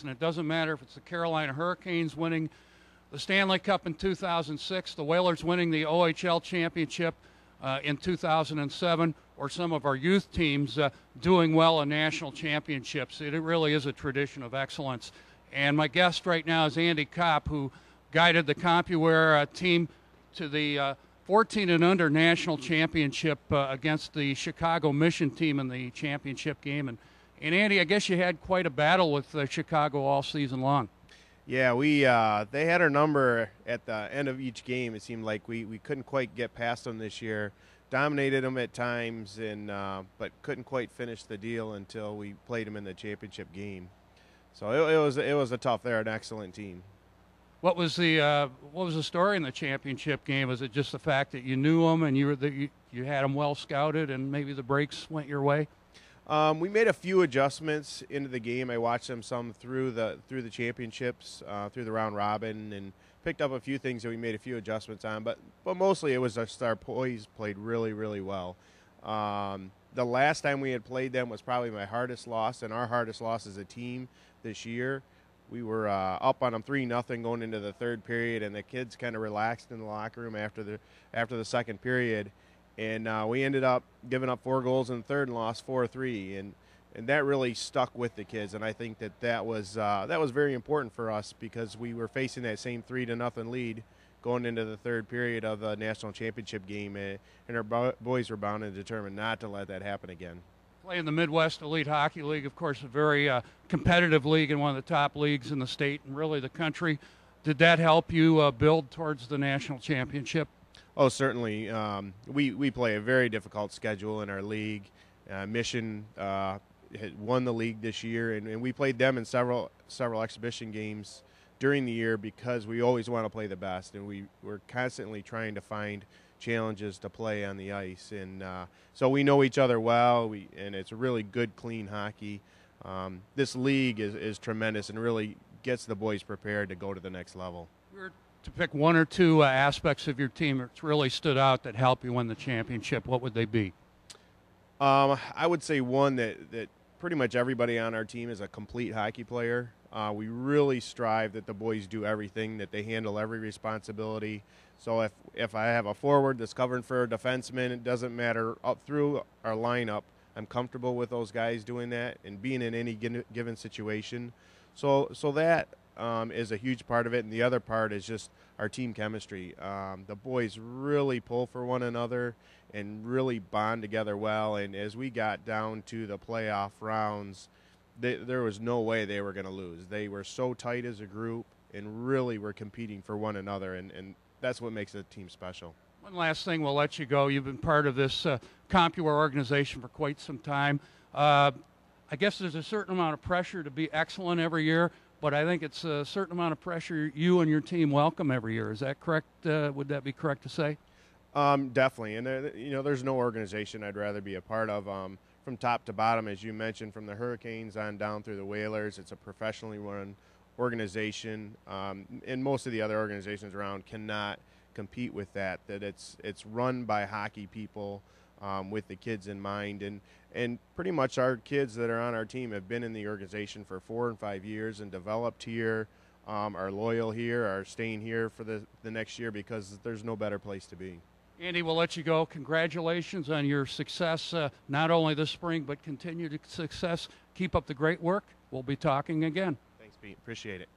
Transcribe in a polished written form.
And it doesn't matter if it's the Carolina Hurricanes winning the Stanley Cup in 2006, the Whalers winning the OHL championship in 2007, or some of our youth teams doing well in national championships. It really is a tradition of excellence. And my guest right now is Andy Copp, who guided the CompuWare team to the 14 and under national championship against the Chicago Mission team in the championship game. And Andy, I guess you had quite a battle with Chicago all season long. Yeah, they had our number at the end of each game. It seemed like we couldn't quite get past them this year. Dominated them at times, but couldn't quite finish the deal until we played them in the championship game. So it was a tough. They're an excellent team. What was the story in the championship game? Was it just the fact that you knew them and you had them well scouted, and maybe the breaks went your way? We made a few adjustments into the game. I watched them some through the championships, through the round robin, and picked up a few things that we made a few adjustments on. But mostly it was just our boys played really, really well. The last time we had played them was probably my hardest loss, and our hardest loss as a team this year. We were up on them 3-0 going into the third period, and the kids kind of relaxed in the locker room after the second period. And we ended up giving up 4 goals in the third and lost 4-3, and that really stuck with the kids. And I think that was very important for us, because we were facing that same 3-0 lead going into the third period of the national championship game, and our boys were bound and determined not to let that happen again. Play in the Midwest Elite Hockey League, of course, a very competitive league and one of the top leagues in the state and really the country. Did that help you build towards the national championship? Oh, certainly. We play a very difficult schedule in our league. Mission had won the league this year, and we played them in several exhibition games during the year, because we always want to play the best, and we're constantly trying to find challenges to play on the ice. And so we know each other well, and it's really good, clean hockey. This league is tremendous and really gets the boys prepared to go to the next level. To pick one or two aspects of your team that's really stood out that helped you win the championship, what would they be? I would say one that pretty much everybody on our team is a complete hockey player. We really strive that the boys do everything, that they handle every responsibility. So if I have a forward that's covering for a defenseman, it doesn't matter, up through our lineup, I'm comfortable with those guys doing that and being in any given situation. So that is a huge part of it, and the other part is just our team chemistry. The boys really pull for one another and really bond together well, and as we got down to the playoff rounds, there was no way they were going to lose. They were so tight as a group and really were competing for one another, and that's what makes a team special. One last thing, we'll let you go. You've been part of this CompuWare organization for quite some time. I guess there's a certain amount of pressure to be excellent every year, but I think it's a certain amount of pressure you and your team welcome every year. Is that correct? Would that be correct to say? Definitely. And there's no organization I'd rather be a part of. From top to bottom, as you mentioned, from the Hurricanes on down through the Whalers, it's a professionally run organization, and most of the other organizations around cannot compete with that. That it's run by hockey people with the kids in mind, and pretty much our kids that are on our team have been in the organization for 4 and 5 years and developed here, are loyal here, are staying here for the next year, because there's no better place to be. Andy, we'll let you go. Congratulations on your success, not only this spring, but continued success. Keep up the great work. We'll be talking again. Thanks, Pete. Appreciate it.